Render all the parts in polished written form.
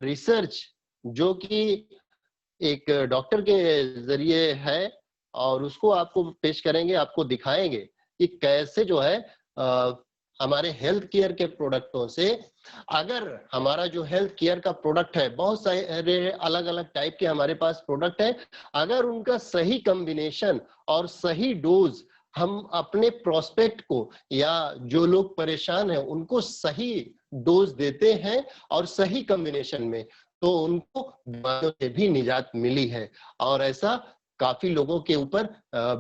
Research जो कि एक डॉक्टर के जरिए है और उसको आपको पेश करेंगे, आपको दिखाएंगे कि कैसे जो है हमारे हेल्थ केयर के प्रोडक्टों से, अगर हमारा जो हेल्थ केयर का प्रोडक्ट है, बहुत सारे अलग अलग टाइप के हमारे पास प्रोडक्ट है, अगर उनका सही कॉम्बिनेशन और सही डोज हम अपने प्रोस्पेक्ट को या जो लोग परेशान हैं उनको सही डोज देते हैं और सही कॉम्बिनेशन में, तो उनको बीमारियों से भी निजात मिली है। और ऐसा काफी लोगों के ऊपर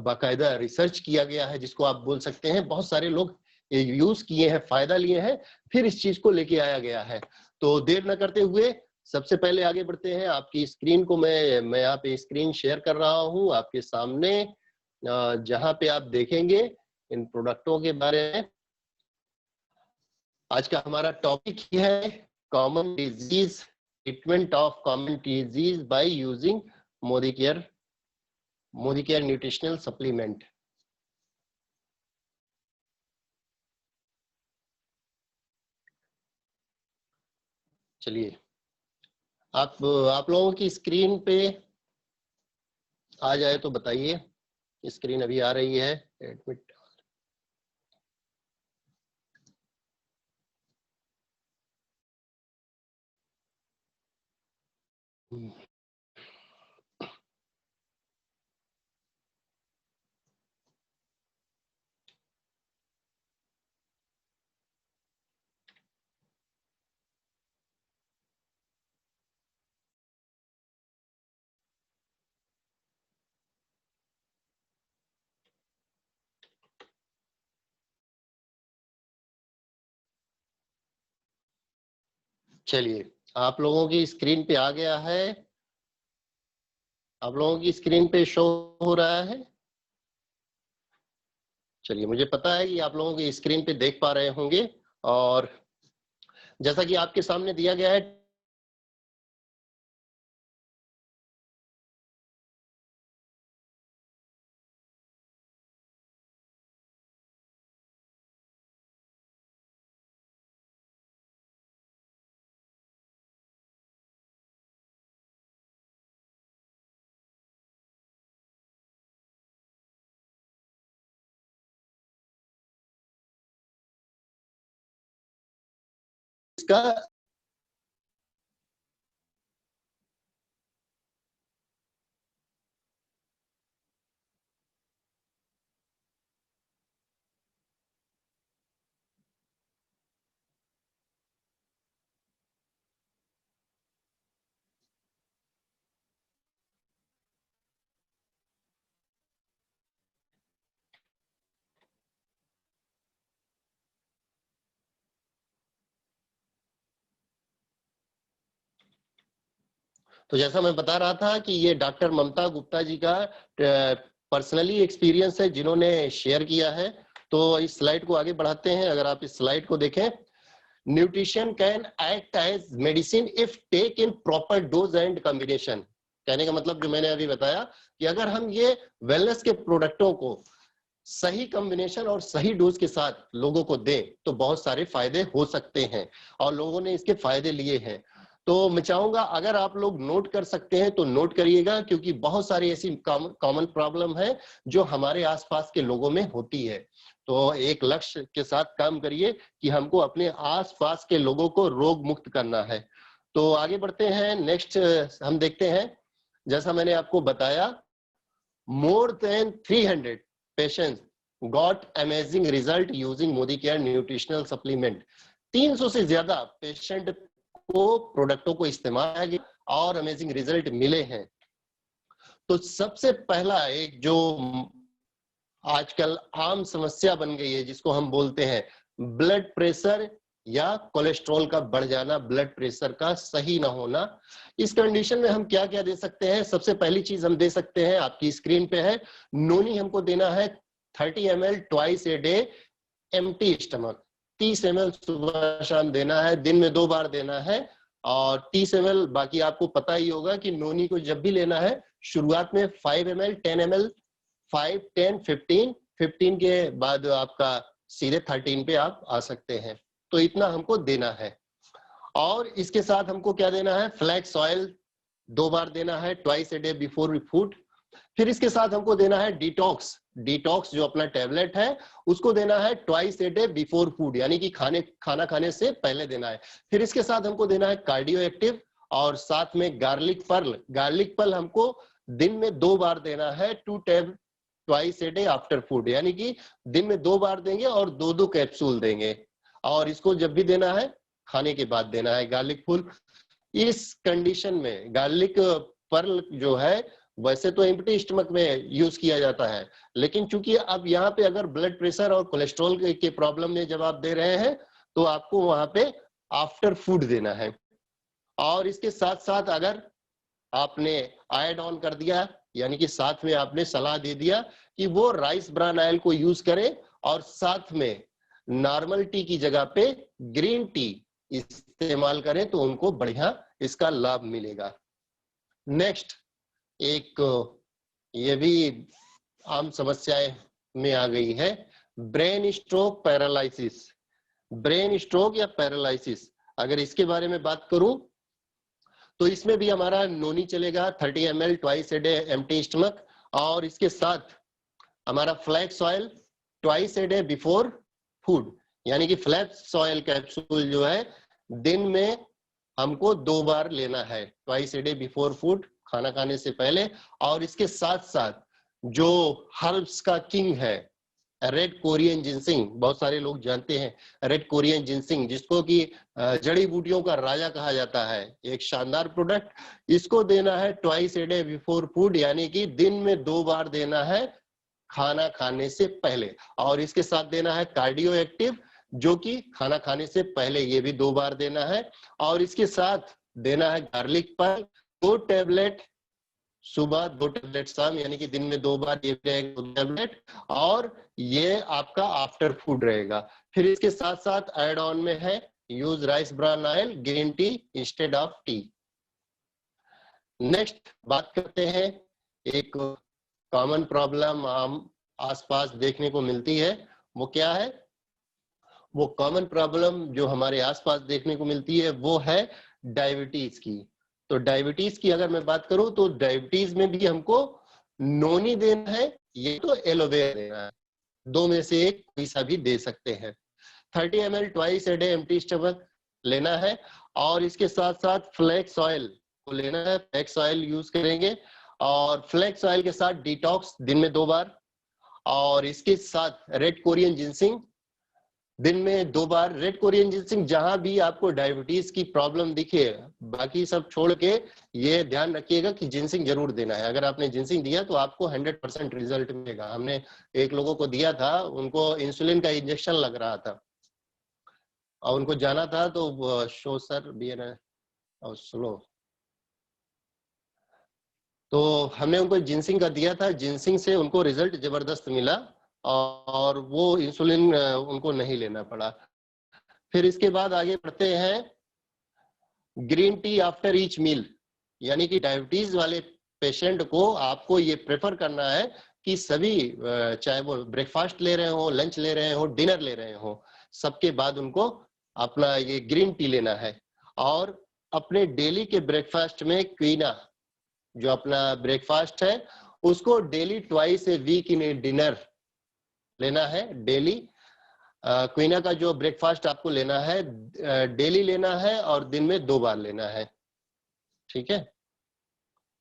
बाकायदा रिसर्च किया गया है, जिसको आप बोल सकते हैं बहुत सारे लोग यूज किए हैं, फायदा लिए हैं, फिर इस चीज को लेके आया गया है। तो देर न करते हुए सबसे पहले आगे बढ़ते हैं। आपकी स्क्रीन को मैं यहाँ पे स्क्रीन शेयर कर रहा हूँ आपके सामने, जहां पे आप देखेंगे इन प्रोडक्टों के बारे में। आज का हमारा टॉपिक है common disease, treatment of common disease by using Modicare nutritional supplement. चलिए, आप लोगों की स्क्रीन पे आ जाए तो बताइए। स्क्रीन अभी आ रही है, एडमिट। चलिए, आप लोगों की स्क्रीन पे आ गया है, आप लोगों की स्क्रीन पे शो हो रहा है। चलिए, मुझे पता है कि आप लोगों की स्क्रीन पे देख पा रहे होंगे, और जैसा कि आपके सामने दिया गया है, इसका तो जैसा मैं बता रहा था कि ये डॉक्टर ममता गुप्ता जी का पर्सनली एक्सपीरियंस है, जिन्होंने शेयर किया है। तो इस स्लाइड को आगे बढ़ाते हैं। अगर आप इस स्लाइड को देखें, nutrition can act as medicine if take in proper dose and combination. कहने का मतलब जो मैंने अभी बताया कि अगर हम ये वेलनेस के प्रोडक्टों को सही कॉम्बिनेशन और सही डोज के साथ लोगों को दें तो बहुत सारे फायदे हो सकते हैं, और लोगों ने इसके फायदे लिए हैं। तो मैं चाहूंगा अगर आप लोग नोट कर सकते हैं तो नोट करिएगा, क्योंकि बहुत सारी ऐसी कॉमन प्रॉब्लम है जो हमारे आसपास के लोगों में होती है। तो एक लक्ष्य के साथ काम करिए कि हमको अपने आसपास के लोगों को रोग मुक्त करना है। तो आगे बढ़ते हैं। नेक्स्ट हम देखते हैं, जैसा मैंने आपको बताया, more than 300 patients got amazing result using Modicare nutritional supplement। 300 से ज्यादा पेशेंट को प्रोडक्टों को इस्तेमाल किया और अमेजिंग रिजल्ट मिले हैं। तो सबसे पहला एक जो आजकल आम समस्या बन गई है, जिसको हम बोलते हैं ब्लड प्रेशर या कोलेस्ट्रॉल का बढ़ जाना, ब्लड प्रेशर का सही ना होना, इस कंडीशन में हम क्या क्या दे सकते हैं। सबसे पहली चीज हम दे सकते हैं, आपकी स्क्रीन पे है, नोनी हमको देना है 30 ml twice a day, empty stomach. 30 ml सुबह शाम देना है, दिन में 2 बार देना है। और 30 ml बाकी आपको पता ही होगा कि नोनी को जब भी लेना है, शुरुआत में 5 ml, 10 ml, 5, 10, 15 के बाद आपका सीधे 13 पे आप आ सकते हैं। तो इतना हमको देना है। और इसके साथ हमको क्या देना है, फ्लैक्स ऑयल 2 बार देना है, twice a day before food. फिर इसके साथ हमको देना है डिटॉक्स, डिटॉक्स जो अपना टेबलेट है उसको देना है twice a day before food, यानी कि खाना खाने से पहले देना है। फिर इसके साथ हमको देना है कार्डियो एक्टिव, और साथ में गार्लिक पर्ल, गार्लिक पर्ल हमको दिन में 2 बार देना है, 2 tab twice a day after food, यानी कि दिन में 2 बार देंगे और 2-2 कैप्सूल देंगे, और इसको जब भी देना है खाने के बाद देना है गार्लिक फूल। इस कंडीशन में गार्लिक पर्ल जो है वैसे तो एम्प्टी स्टमक में यूज किया जाता है, लेकिन चूंकि अब यहाँ पे अगर ब्लड प्रेशर और कोलेस्ट्रॉल के प्रॉब्लम में जब आप दे रहे हैं तो आपको वहां पे आफ्टर फूड देना है। और इसके साथ साथ अगर आपने ऐड ऑन कर दिया, यानी कि साथ में आपने सलाह दे दिया कि वो राइस ब्रान ऑयल को यूज करें और साथ में नॉर्मल टी की जगह पे ग्रीन टी इस्तेमाल करें, तो उनको बढ़िया इसका लाभ मिलेगा। नेक्स्ट एक ये भी आम समस्याएं में आ गई है, brain stroke paralysis. Brain stroke या पैरालिसिस, अगर इसके बारे में बात करूं तो इसमें भी हमारा नोनी चलेगा 30 ml twice a day empty stomach, और इसके साथ हमारा flax oil twice a day before food, यानी कि फ्लैक्स ऑयल कैप्सूल जो है दिन में हमको 2 बार लेना है, twice a day before food, खाना खाने से पहले। और इसके साथ साथ जो हर्ब्स का किंग है रेड कोरियन जिनसिंग, बहुत सारे लोग जानते हैं रेड कोरियन जिनसिंग, जिसको कि जड़ी बूटियों का राजा कहा जाता है, एक शानदार प्रोडक्ट, इसको देना है twice a day before food, यानी कि दिन में 2 बार देना है खाना खाने से पहले। और इसके साथ देना है कार्डियो एक्टिव, जो कि खाना खाने से पहले ये भी 2 बार देना है। और इसके साथ देना है गार्लिक पर 2 टैबलेट सुबह, 2 टैबलेट शाम, यानी कि दिन में 2 बार ये रहेगा 2 टैबलेट, और ये आपका आफ्टर फूड रहेगा। फिर इसके साथ साथ एड ऑन में है use rice bran oil, green tea instead of T. Next बात करते हैं, एक कॉमन प्रॉब्लम आम आसपास देखने को मिलती है, वो क्या है? वो कॉमन प्रॉब्लम जो हमारे आसपास देखने को मिलती है वो है डायबिटीज की। तो डायबिटीज की अगर मैं बात करूं तो डायबिटीज में भी हमको नोनी देना है, ये तो एलोवेरा देना है, 2 में से एक कोई सा भी दे सकते हैं। 30 ml twice a day empty stomach लेना है, और इसके साथ साथ फ्लैक्स ऑयल को लेना है, फ्लैक्स ऑयल यूज करेंगे, और फ्लैक्स ऑयल के साथ डिटॉक्स दिन में 2 बार, और इसके साथ रेड कोरियन जिनसिंग दिन में 2 बार। रेड कोरियन जिनसिंग जहां भी आपको डायबिटीज की प्रॉब्लम दिखे, बाकी सब छोड़ के ये ध्यान रखिएगा कि जिनसिंग जरूर देना है। अगर आपने जिनसिंग दिया तो आपको 100% रिजल्ट मिलेगा। हमने एक लोगों को दिया था, उनको इंसुलिन का इंजेक्शन लग रहा था और उनको जाना था, तो शो सर बी एन और स्लो, तो हमने उनको जिनसिंग का दिया था, जिनसिंग से उनको रिजल्ट जबरदस्त मिला और वो इंसुलिन उनको नहीं लेना पड़ा। फिर इसके बाद आगे बढ़ते हैं, green tea after each meal, यानी कि डायबिटीज वाले पेशेंट को आपको ये प्रेफर करना है कि सभी चाहे वो ब्रेकफास्ट ले रहे हो, लंच ले रहे हो, डिनर ले रहे हो, सबके बाद उनको अपना ये ग्रीन टी लेना है। और अपने डेली के ब्रेकफास्ट में क्वीना जो अपना ब्रेकफास्ट है उसको daily twice a week in dinner लेना है। डेली क्वीना का जो ब्रेकफास्ट आपको लेना है डेली लेना है और दिन में 2 बार लेना है, ठीक है।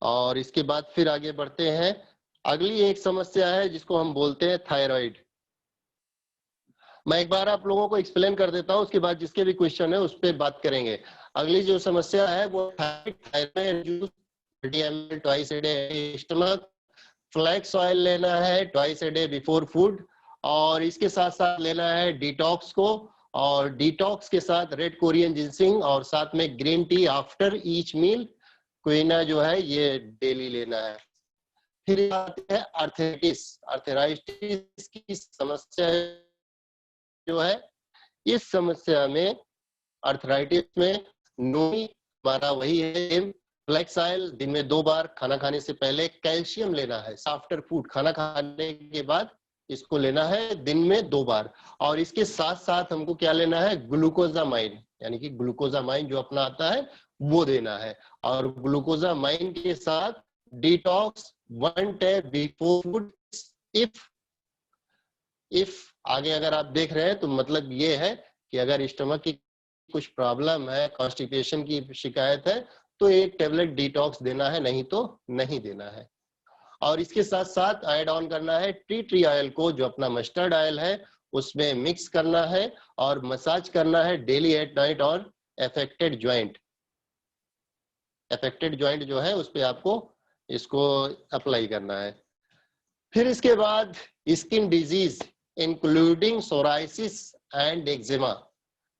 और इसके बाद फिर आगे बढ़ते हैं, अगली एक समस्या है जिसको हम बोलते हैं थायराइड। मैं एक बार आप लोगों को एक्सप्लेन कर देता हूं, उसके बाद जिसके भी क्वेश्चन है उस पर बात करेंगे। अगली जो समस्या है वो thyroid, twice a day stomach, flax oil लेना है twice a day before food, और इसके साथ साथ लेना है डिटॉक्स को, और डिटॉक्स के साथ रेड कोरियन जिनसिंग, और साथ में green tea after each meal. क्वीना जो है ये डेली लेना है। फिर आते हैं आर्थराइटिस। आर्थराइटिस की समस्या जो है, इस समस्या में आर्थराइटिस में नोनी हमारा वही है, फ्लैक्स ऑयल दिन में 2 बार, खाना खाने से पहले। कैल्शियम लेना है आफ्टर फूड, खाना खाने के बाद इसको लेना है दिन में 2 बार। और इसके साथ साथ हमको क्या लेना है, ग्लूकोजामाइन, यानी कि ग्लूकोजामाइन जो अपना आता है वो देना है, और ग्लूकोजामाइन के साथ detox 1 tab before food. If आगे अगर आप देख रहे हैं तो मतलब ये है कि अगर स्टमक की कुछ प्रॉब्लम है, कॉन्स्टिपेशन की शिकायत है, तो एक टेबलेट डिटॉक्स देना है, नहीं तो नहीं देना है। और इसके साथ साथ ऐड ऑन करना है टी ट्री ऑयल को, जो अपना मस्टर्ड ऑयल है उसमें मिक्स करना है और मसाज करना है डेली एट नाइट और अफेक्टेड ज्वाइंट। अफेक्टेड ज्वाइंट जो है उस पे आपको इसको अप्लाई करना है। फिर इसके बाद skin disease including psoriasis and eczema,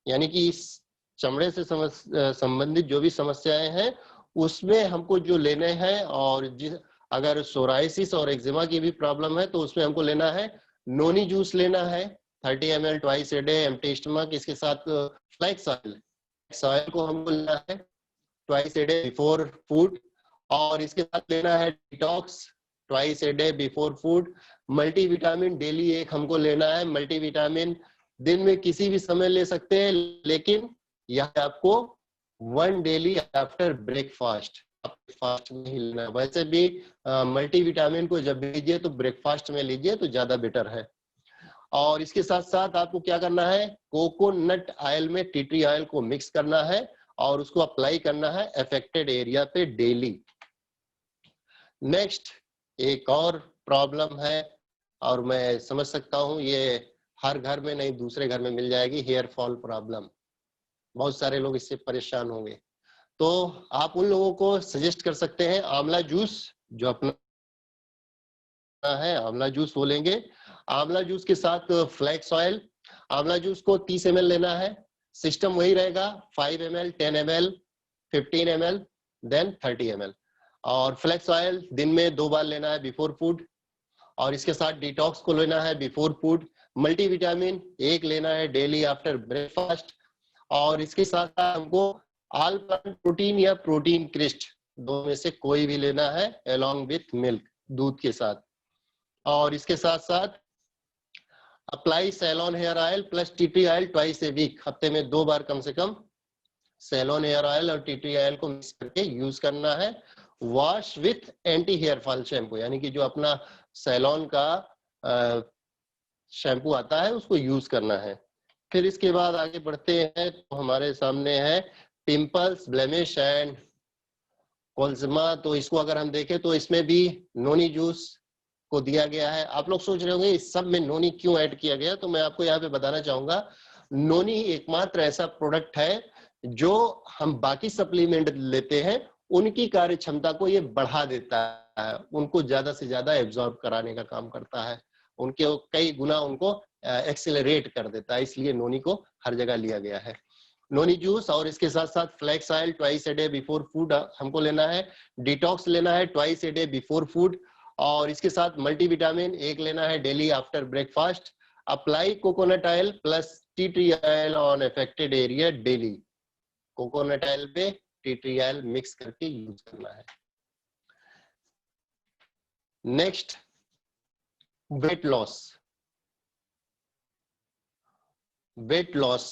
यानी कि इस चमड़े से संबंधित जो भी समस्याएं हैं उसमें हमको जो लेने हैं, और जिस अगर सोराइसिस और एक्जिमा की भी प्रॉब्लम है तो उसमें हमको लेना है नोनी जूस लेना है 30 ml twice a day empty stomach. इसके साथ फ्लैक्स ऑयल को हमको लेना है twice a day before food, और इसके साथ लेना है detox twice a day before food. Multivitamin daily एक हमको लेना है। मल्टीविटामिन दिन में किसी भी समय ले सकते हैं, लेकिन यह आपको 1 डेली आफ्टर ब्रेकफास्ट, फास्ट में ही लेना है। वैसे भी मल्टीविटामिन को जब लीजिए तो ब्रेकफास्ट में लीजिए तो ज्यादा बेटर है। और इसके साथ साथ आपको क्या करना है, कोकोनट ऑयल में टी ट्री ऑयल को मिक्स करना है और उसको अप्लाई करना है अफेक्टेड एरिया पे डेली। नेक्स्ट एक और प्रॉब्लम है, और मैं समझ सकता हूं ये हर घर में नहीं दूसरे घर में मिल जाएगी, हेयर फॉल प्रॉब्लम। बहुत सारे लोग इससे परेशान होंगे, तो आप उन लोगों को सजेस्ट कर सकते हैं आंवला जूस, जो अपना है आंवला जूस वो लेंगे। आंवला जूस के साथ फ्लैक्स ऑयल। आंवला जूस को 30 ml लेना है। सिस्टम वही रहेगा 5 ml, 10 ml, 15 ml, then 30 ml। और फ्लैक्स ऑयल दिन में 2 बार लेना है बिफोर फूड, और इसके साथ डिटॉक्स को लेना है बिफोर फूड। मल्टीविटामिन एक लेना है डेली आफ्टर ब्रेकफास्ट, और इसके साथ साथ हमको ऑल प्लांट प्रोटीन या प्रोटीन क्रिस्ट दो में से कोई भी लेना है अलोंग विथ मिल्क, दूध के साथ। और इसके साथ साथ apply salon hair oil plus tea tree oil twice a week, हफ्ते में 2 बार कम से कम सेलोन हेयर ऑयल और टी ट्री ऑयल को मिक्स करके यूज करना है। Wash with anti hair fall shampoo, यानी कि जो अपना सेलोन का शैम्पू आता है उसको यूज करना है। फिर इसके बाद आगे बढ़ते हैं तो हमारे सामने है पिंपल्स, ब्लेमिश एंड कोल्जमा। तो इसको अगर हम देखें तो इसमें भी नोनी जूस को दिया गया है। आप लोग सोच रहे होंगे इस सब में नोनी क्यों ऐड किया गया, तो मैं आपको यहाँ पे बताना चाहूंगा नोनी एकमात्र ऐसा प्रोडक्ट है जो हम बाकी सप्लीमेंट लेते हैं उनकी कार्य क्षमता को ये बढ़ा देता है, उनको ज्यादा से ज्यादा एब्जॉर्ब कराने का काम करता है, उनके कई गुना उनको एक्सेलरेट कर देता है, इसलिए नोनी को हर जगह लिया गया है। नोनी जूस और इसके साथ साथ flax oil twice a day before food हमको लेना है। डिटॉक्स लेना है twice a day before food, और इसके साथ मल्टीविटामिन एक लेना है daily after breakfast. Apply coconut oil plus tea tree oil on affected area daily. Coconut oil पे टी ट्री ऑयल मिक्स करके यूज करना है। Next, weight loss. Weight loss,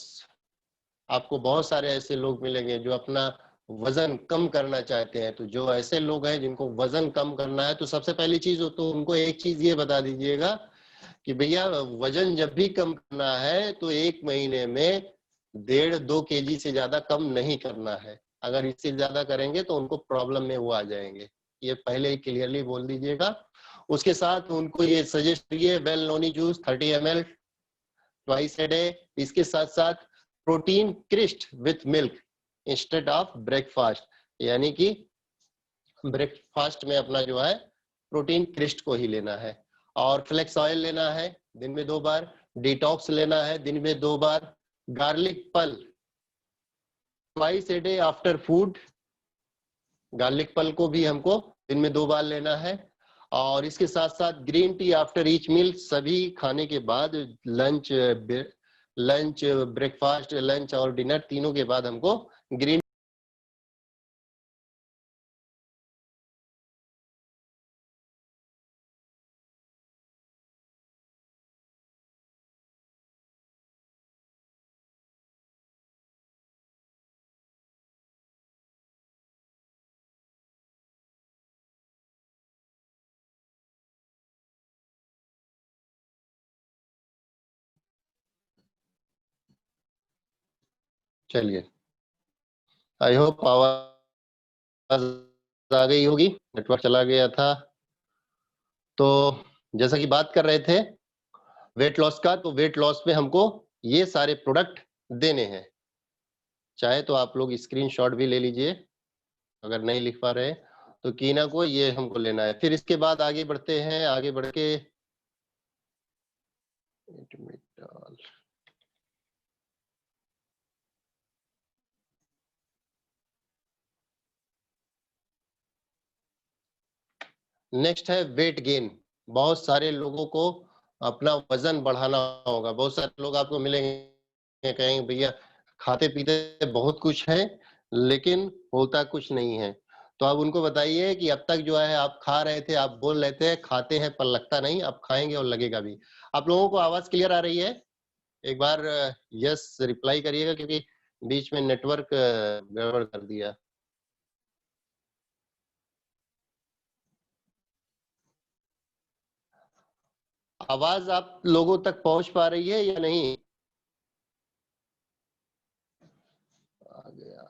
आपको बहुत सारे ऐसे लोग मिलेंगे जो अपना वजन कम करना चाहते हैं। तो जो ऐसे लोग हैं जिनको वजन कम करना है, तो सबसे पहली चीज हो तो उनको एक चीज ये बता दीजिएगा कि भैया वजन जब भी कम करना है तो 1 महीने में 1.5-2 kg से ज्यादा कम नहीं करना है। अगर इससे ज्यादा करेंगे तो उनको प्रॉब्लम में वो आ जाएंगे, ये पहले ही क्लियरली बोल दीजिएगा। उसके साथ उनको ये सजेस्ट करिए well noni juice 30 ml twice a day. इसके साथ साथ प्रोटीन क्रिस्ट with milk instead of breakfast, यानी कि ब्रेकफास्ट में अपना जो है प्रोटीन क्रिस्ट को ही लेना है। और फ्लेक्स ऑयल लेना है दिन में 2 बार। डिटॉक्स लेना है दिन में 2 बार। गार्लिक पल twice a day after food, garlic पल को भी हमको दिन में 2 बार लेना है। और इसके साथ साथ green tea after each meal, सभी खाने के बाद, लंच ब्रेकफास्ट लंच और डिनर तीनों के बाद हमको ग्रीन चलिए, आई होप आवाज आ गई होगी, नेटवर्क चला गया था। तो जैसा कि बात कर रहे थे वेट लॉस का, तो वेट लॉस में हमको ये सारे प्रोडक्ट देने हैं। चाहे तो आप लोग स्क्रीनशॉट भी ले लीजिए, अगर नहीं लिख पा रहे तो कीना को ये हमको लेना है। फिर इसके बाद आगे बढ़ते हैं, आगे बढ़ के नेक्स्ट है वेट गेन। बहुत सारे लोगों को अपना वजन बढ़ाना होगा। बहुत सारे लोग आपको मिलेंगे, कहेंगे भैया खाते पीते बहुत कुछ है लेकिन होता कुछ नहीं है। तो आप उनको बताइए कि अब तक जो है आप खा रहे थे, आप बोल रहे थे खाते हैं पर लगता नहीं, अब खाएंगे और लगेगा भी। आप लोगों को आवाज क्लियर आ रही है? एक बार यस रिप्लाई करिएगा, क्योंकि बीच में नेटवर्क गड़बड़ कर दिया। आवाज आप लोगों तक पहुंच पा रही है या नहीं? आ गया।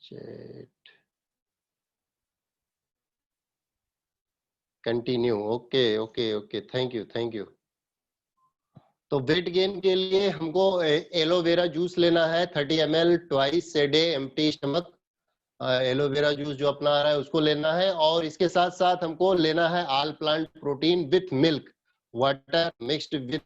Chat continue. Okay okay okay, thank you thank you. तो वेट गेन के लिए हमको एलोवेरा जूस लेना है 30 ml twice a day empty stomach. Aloe vera juice जो अपना रहा है उसको लेना है, और इसके साथ साथ हमको लेना है all plant protein with milk water mixed with.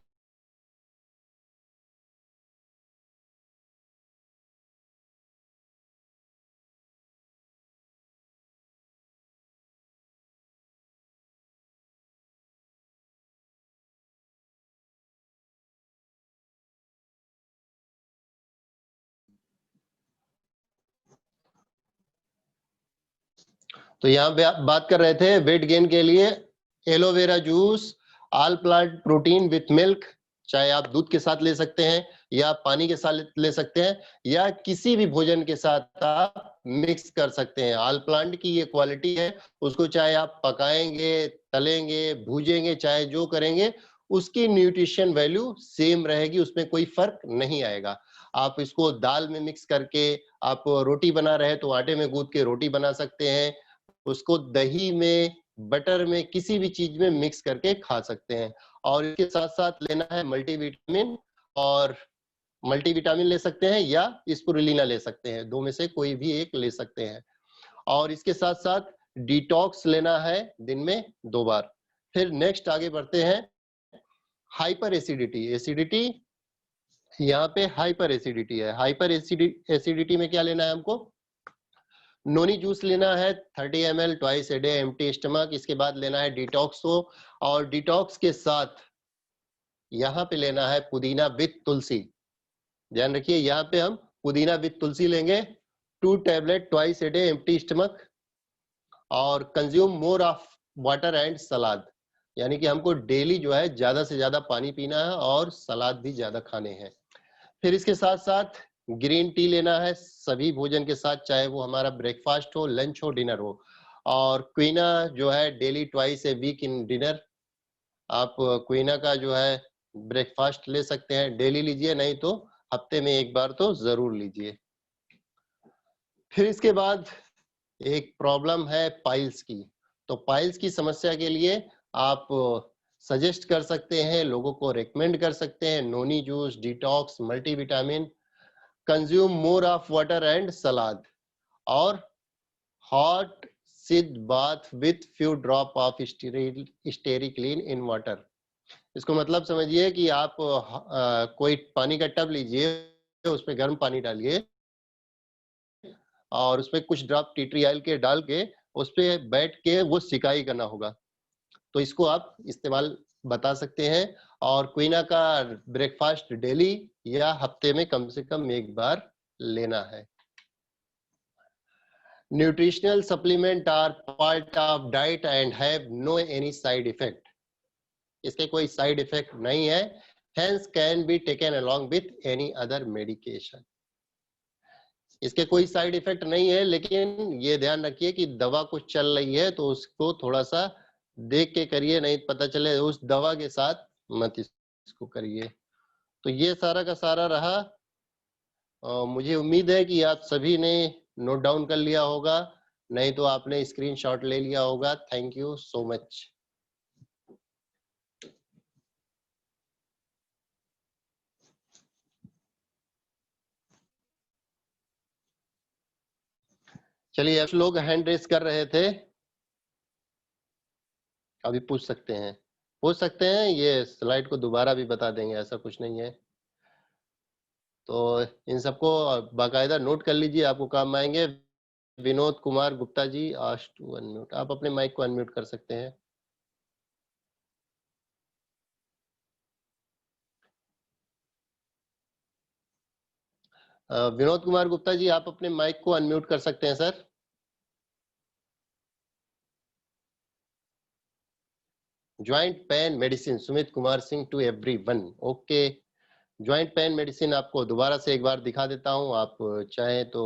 तो यहाँ पे आप बात कर रहे थे वेट गेन के लिए aloe vera juice all plant protein with milk, चाहे आप दूध के साथ ले सकते हैं या पानी के साथ ले सकते हैं या किसी भी भोजन के साथ आप मिक्स कर सकते हैं। ऑल प्लांट की ये क्वालिटी है, उसको चाहे आप पकाएंगे, तलेंगे, भूजेंगे, चाहे जो करेंगे उसकी न्यूट्रिशन वैल्यू सेम रहेगी, उसमें कोई फर्क नहीं आएगा। आप इसको दाल में मिक्स करके, आप रोटी बना रहे हैं तो आटे में गूंथ के रोटी बना सकते हैं, उसको दही में, बटर में, किसी भी चीज में मिक्स करके खा सकते हैं। और इसके साथ साथ लेना है मल्टीविटामिन, और मल्टीविटामिन ले सकते हैं या स्पिरुलिना ले सकते हैं, दो में से कोई भी एक ले सकते हैं। और इसके साथ साथ डिटॉक्स लेना है दिन में 2 बार। फिर नेक्स्ट आगे बढ़ते हैं हाइपर एसिडिटी। एसिडिटी, यहाँ पे हाइपर एसिडिटी है। हाइपर एसिडिटी में क्या लेना है हमको? नोनी जूस लेना है 30 ml twice a day empty stomach. इसके बाद लेना है डिटॉक्स को, और डिटॉक्स के साथ यहाँ पे लेना है पुदीना विथ तुलसी। ध्यान रखिए, यहाँ पे हम पुदीना विथ तुलसी लेंगे 2 tablet twice a day empty stomach. और consume more of water and salad, यानी कि हमको डेली जो है ज्यादा से ज्यादा पानी पीना है और सलाद भी ज्यादा खाने हैं। फिर इसके साथ साथ ग्रीन टी लेना है सभी भोजन के साथ, चाहे वो हमारा ब्रेकफास्ट हो, लंच हो, डिनर हो। और क्वीना जो है daily twice a week in dinner. आप क्वीना का जो है ब्रेकफास्ट ले सकते हैं, डेली लीजिए, नहीं तो हफ्ते में एक बार तो जरूर लीजिए। फिर इसके बाद एक प्रॉब्लम है पाइल्स की। तो पाइल्स की समस्या के लिए आप सजेस्ट कर सकते हैं, लोगों को रेकमेंड कर सकते हैं noni juice, detox, multivitamin, consume more of water and salad, और hot sitz bath with few drop of Stericlean in water. इसको मतलब समझिए कि आप कोई पानी का टब लीजिए, उसमें गर्म पानी डालिए और उसमें कुछ ड्रॉप टी ट्री ऑयल के डाल के उस पे बैठ के वो सिकाई करना होगा। तो इसको आप इस्तेमाल बता सकते हैं। और क्वीना का ब्रेकफास्ट डेली या हफ्ते में कम से कम एक बार लेना है। Nutritional supplement are part of diet and have no any side effect. इसके कोई साइड इफेक्ट नहीं है, hence can be taken along with any other medication। इसके कोई साइड इफेक्ट नहीं है, लेकिन ये ध्यान रखिए कि दवा कुछ चल रही है तो उसको थोड़ा सा देख के करिए, नहीं पता चले उस दवा के साथ मत इसको करिए। तो ये सारा का सारा रहा। मुझे उम्मीद है कि आप सभी ने नोट डाउन कर लिया होगा, नहीं तो आपने स्क्रीनशॉट ले लिया होगा। Thank you so much. चलिए, आप लोग हैंड रेस कर रहे थे, अभी पूछ सकते हैं, ये स्लाइड को दोबारा भी बता देंगे, ऐसा कुछ नहीं है। तो इन सबको बाकायदा नोट कर लीजिए, आपको काम आएंगे। Vinod Kumar Gupta ji, ask to unmute. आप अपने माइक को अनम्यूट कर सकते हैं। विनोद कुमार गुप्ता जी, आप अपने माइक को अनम्यूट कर सकते हैं sir. Joint pain medicine, Sumit Kumar Singh to everyone. Okay, joint pain medicine आपको दोबारा से एक बार दिखा देता हूं, आप चाहें तो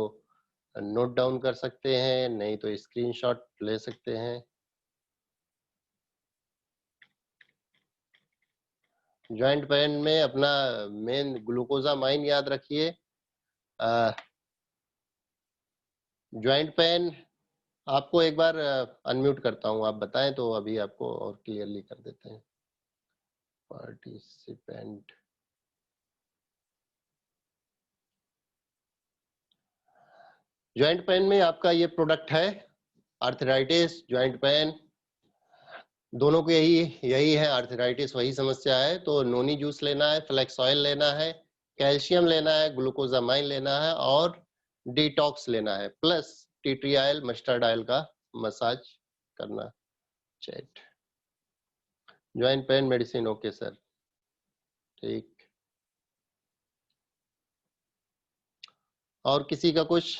नोट डाउन कर सकते हैं, नहीं तो स्क्रीनशॉट ले सकते हैं। ज्वाइंट पेन में अपना मेन ग्लूकोजामाइन याद रखिए। ज्वाइंट पेन आपको एक बार अनम्यूट करता हूं, आप बताएं तो अभी आपको और क्लियरली कर देते हैं। पार्टिसिपेंट, ज्वाइंट पेन में आपका ये प्रोडक्ट है, आर्थराइटिस, ज्वाइंट पेन, दोनों को यही है, आर्थराइटिस वही समस्या है। तो नोनी जूस लेना है, फ्लेक्स ऑयल लेना है, कैल्शियम लेना है, ग्लूकोजामाइन लेना है और डिटॉक्स लेना है, plus tea tree oil, mustard oil का मसाज करना। Chat joint pain medicine, okay sir, ठीक। और किसी का कुछ?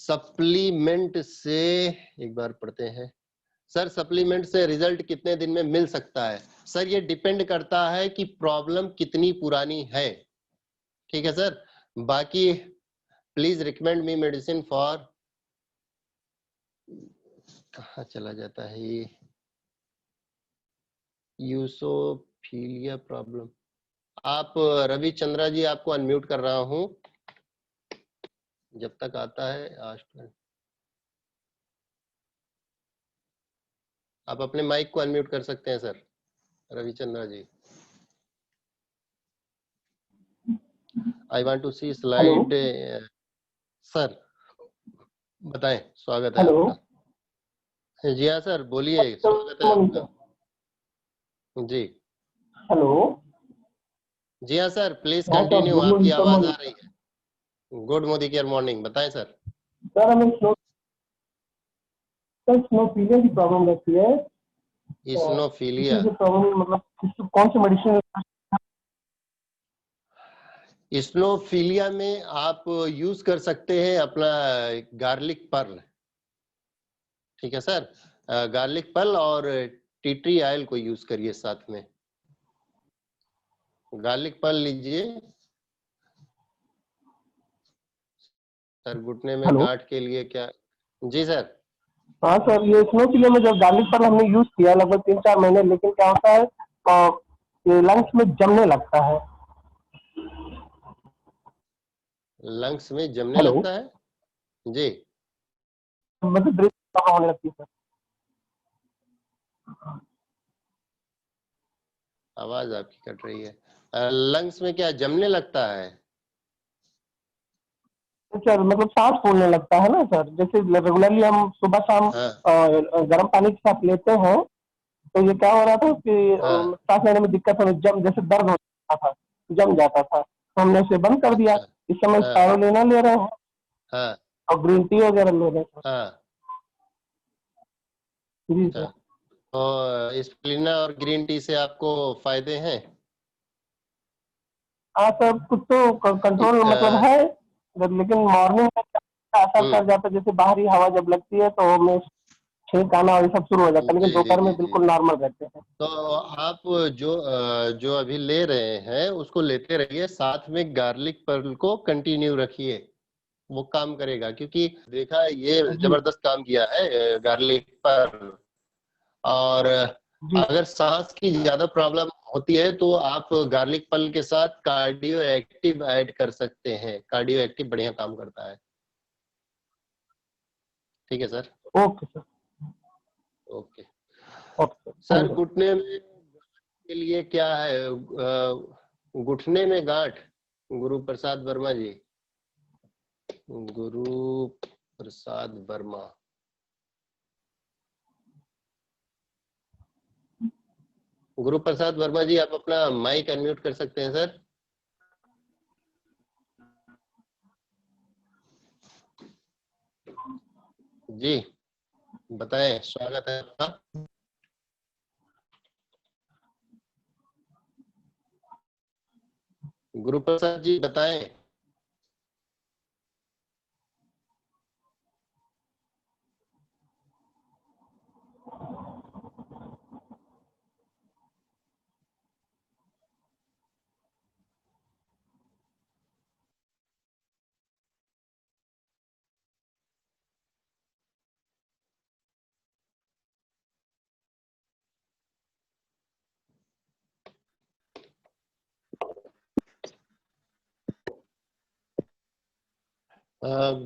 सप्लीमेंट से एक बार पढ़ते हैं सर, सप्लीमेंट से रिजल्ट कितने दिन में मिल सकता है? सर ये डिपेंड करता है कि प्रॉब्लम कितनी पुरानी है, ठीक है सर। बाकी please recommend me medicine for, कहाँ चला जाता है ये, यूसोफिलिया प्रॉब्लम। आप रवि चंद्रा जी, आपको अनम्यूट कर रहा हूं, जब तक आता है आप अपने माइक को अनम्यूट कर सकते हैं sir, Ravichandra ji. I want to see slide. Sir बताएं, स्वागत है आपका। जी हाँ सर, बोलिए, स्वागत है आपका जी। हेलो, जी हाँ सर, प्लीज कंटिन्यू, आपकी आवाज आ रही है। गुड मोदी केयर मॉर्निंग, बताएं सर। सर हमें स्नोफीलिया की प्रॉब्लम रहती है। स्नोफीलिया, प्रॉब्लम मतलब कौन सी मेडिसिन? स्नोफीलिया में आप यूज कर सकते हैं अपना गार्लिक पर्ल, ठीक है सर। गार्लिक पर्ल और टी ट्री ऑयल को यूज करिए साथ में। गार्लिक पर्ल लीजिए सर, घुटने में गांठ के लिए क्या? जी सर। हाँ सर, ये स्नोफीलिया में जब गार्लिक पर्ल हमने यूज किया लगभग 3-4 महीने, लेकिन क्या होता है ये लंग्स में जमने लगता है। लंग्स में जमने लगता है जी, मतलब ब्रीथिंग होने लगती है सर। आवाज आपकी कट रही है। लंग्स में क्या जमने लगता है? सर मतलब सांस फूलने लगता है ना सर, जैसे रेगुलरली हम सुबह शाम गर्म पानी के साथ लेते हैं, तो ये क्या हो रहा था कि सांस लेने में दिक्कत होने, जैसे दर्द होता था, जम जाता था, तो हमने इसे बंद कर दिया। इस समय स्पाइरुलिना ले रहे हैं और ग्रीन टी वगैरह ले रहे हैं। जी सर। और स्प्लिना और ग्रीन टी से आपको फायदे हैं? हाँ सर, कुछ तो कंट्रोल मतलब है, लेकिन मॉर्निंग में असर कर जाता है, जैसे बाहरी हवा जब लगती है तो हमें छींक आना और ये सब शुरू हो जाता है, लेकिन जी जी दोपहर जी में जी। बिल्कुल नॉर्मल रहते हैं। तो आप जो अभी ले रहे हैं उसको लेते रहिए, साथ में गार्लिक पर्ल को कंटिन्यू रखिए, वो काम करेगा, क्योंकि देखा है ये जी जबरदस्त काम किया है गार्लिक पर्ल। और जी अगर सांस की ज्यादा प्रॉब्लम होती है तो आप गार्लिक पर्ल के साथ कार्डियो एक्टिव ऐड कर सकते हैं, कार्डियो एक्टिव बढ़िया काम करता है। ठीक है sir. Okay sir. Okay okay sir, sir. Thank you. घुटने में के लिए क्या है, घुटने में गांठ, गुरु प्रसाद वर्मा जी, गुरु प्रसाद वर्मा। गुरु प्रसाद वर्मा जी, आप अपना माइक अनम्यूट कर सकते हैं सर। जी बताएं, स्वागत है आपका। गुरु प्रसाद जी बताएं।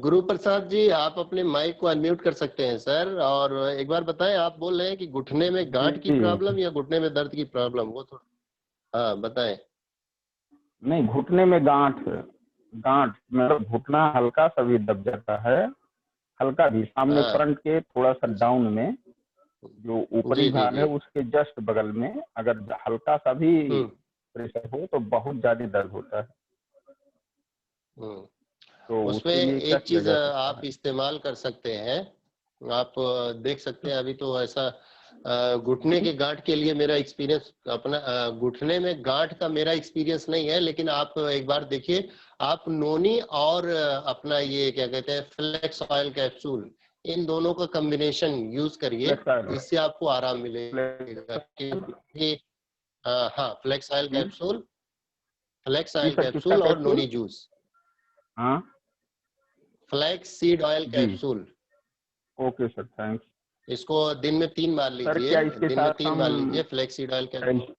गुरु प्रसाद जी, आप अपने माइक को अनम्यूट कर सकते हैं सर। और एक बार बताएं, आप बोल रहे हैं कि घुटने में जी गांठ की प्रॉब्लम या घुटने में दर्द की प्रॉब्लम, वो थोड़ा हाँ बताएं। नहीं, घुटने में गांठ, गांठ मतलब घुटना हल्का सा भी दब जाता है, हल्का भी, सामने हाँ फ्रंट के थोड़ा सा डाउन में, जो ऊपरी जी जी भाग जी। है उसके जस्ट बगल में अगर हल्का सा भी हम्म प्रेशर हो तो बहुत ज्यादा दर्द होता है। हम्म। तो उसमें उसके लिए क्या एक किया चीज जा सकता आप है? इस्तेमाल कर सकते हैं। आप देख सकते हैं, अभी तो ऐसा घुटने जी के गांठ के लिए मेरा एक्सपीरियंस अपना, घुटने में गांठ का मेरा एक्सपीरियंस नहीं है, लेकिन आप एक बार देखिए, आप नोनी और अपना ये क्या कहते हैं फ्लेक्स ऑयल कैप्सूल, इन दोनों का कॉम्बिनेशन यूज करिए, फ्लेक्स ऑयल, इससे आपको आराम मिलेगा। फ्लेक्स, क्योंकि हाँ, flax oil ji capsule, flax ji oil sir, किसका कैप्सूल और कैप्सूल? Noni juice. हाँ flax seed oil ji, capsule, okay sir, thanks. इसको दिन में 3 बार सर लीजिए, क्या इसके दिन में साथ 3 हम बार लीजिए फ्लैक्स सीड ऑयल कैप्सूल।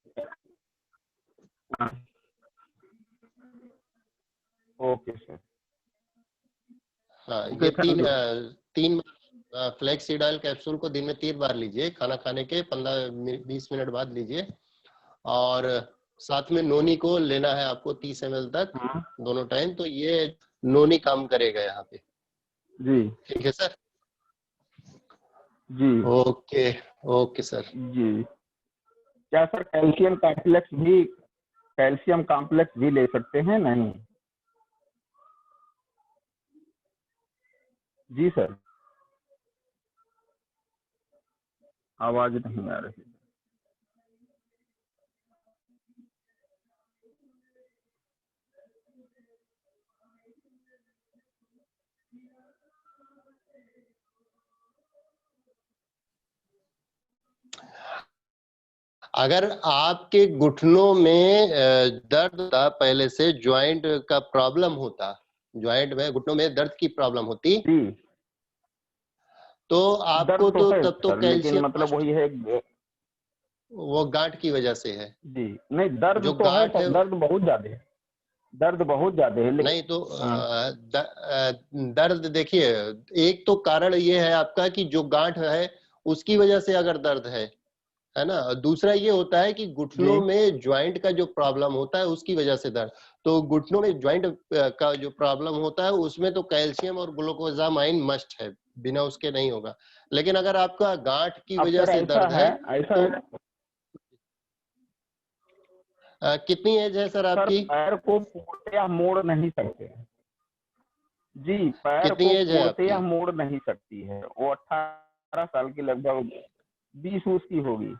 हाँ, ओके सर, हाँ, ओके ये थैंक यू। तीन फ्लैक्स सीड ऑयल कैप्सूल को दिन में 3 बार लीजिए, खाना खाने के 15-20 मिनट बाद लीजिए। और साथ में नोनी को लेना है आपको 30 ml तक हाँ दोनों टाइम, तो ये नोनी काम करेगा यहाँ पे। जी ठीक है सर। जी ओके ओके सर। जी। क्या सर कैल्शियम कॉम्प्लेक्स भी, कैल्शियम कॉम्प्लेक्स भी ले सकते हैं? नहीं जी सर, आवाज नहीं आ रही। अगर आपके घुटनों में दर्द था पहले से, ज्वाइंट का प्रॉब्लम होता, ज्वाइंट में घुटनों में दर्द की प्रॉब्लम होती, जी तो दर्द आपको तो तो है तब तो सर, लेकिन कैल्शियम मतलब मस्ट, वही है। वो गांठ की वजह से है। जी नहीं, दर्द जो तो है गांठ सर, है, दर्द बहुत ज्यादा है, दर्द बहुत ज्यादा है नहीं तो लेकिन हाँ दर्द देखिए, एक तो कारण ये है आपका कि जो गांठ है उसकी वजह से अगर दर्द है ना, दूसरा ये होता है कि जी। घुटनों में ज्वाइंट का जो प्रॉब्लम होता है उसकी वजह से दर्द। तो घुटनों में ज्वाइंट का जो प्रॉब्लम होता है उसमें तो कैल्शियम और ग्लूकोजामाइन मस्ट है, बिना उसके नहीं होगा। लेकिन अगर आपका गांठ की अब वजह सर से ऐसा दर्द है, है ऐसा तो है कितनी एज है सर सर, आपकी? पैर को पोड़ते या मोड़ नहीं सकते हैं। जी, पैर कितनी को एज है पोड़ते आपकी? या मोड़ नहीं सकती है। वो 18 साल की, लगभग 20 उस की होगी,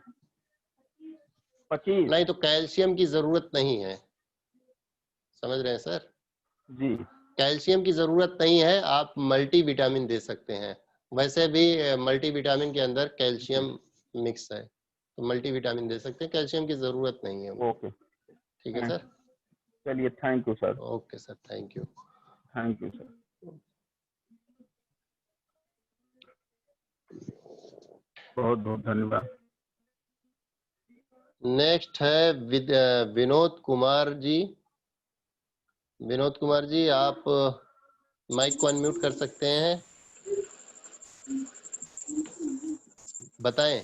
25। नहीं तो कैल्शियम की जरूरत नहीं है, समझ रहे हैं सर? जी कैल्शियम की जरूरत नहीं है, आप मल्टीविटामिन दे सकते हैं। वैसे भी मल्टीविटामिन के अंदर कैल्शियम मिक्स है, तो मल्टीविटामिन दे सकते हैं, कैल्शियम की जरूरत नहीं है। ओके, ठीक है सर। चलिए, thank you sir. Okay sir, thank you. Thank you sir. बहुत बहुत धन्यवाद। नेक्स्ट है विनोद कुमार जी। विनोद कुमार जी, आप माइक को अनम्यूट कर सकते हैं, बताएं।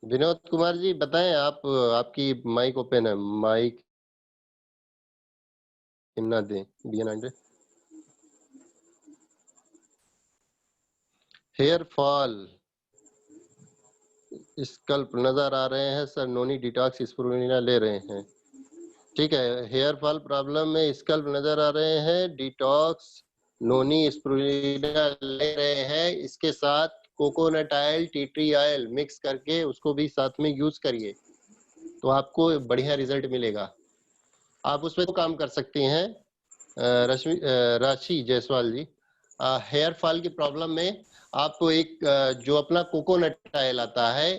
विनोद कुमार जी बताएं, आप, आपकी माइक ओपन है, माइक ना दें। BN100 हेयर फॉल, स्कल्प नजर आ रहे हैं सर, नोनी डिटॉक्स स्पिरुलिना ले रहे हैं। ठीक है, हेयर फॉल प्रॉब्लम में स्कल्प नजर आ रहे हैं, डिटॉक्स नोनी स्पिरुलिना ले रहे हैं, इसके साथ coconut oil, T tree oil mix करके उसको भी साथ में यूज करिए, तो आपको बढ़िया रिजल्ट मिलेगा। आप उसमें तो काम कर सकती हैं राशि जायसवाल जी। हेयर फॉल की प्रॉब्लम में आपको एक जो अपना कोकोनट ऑयल आता है,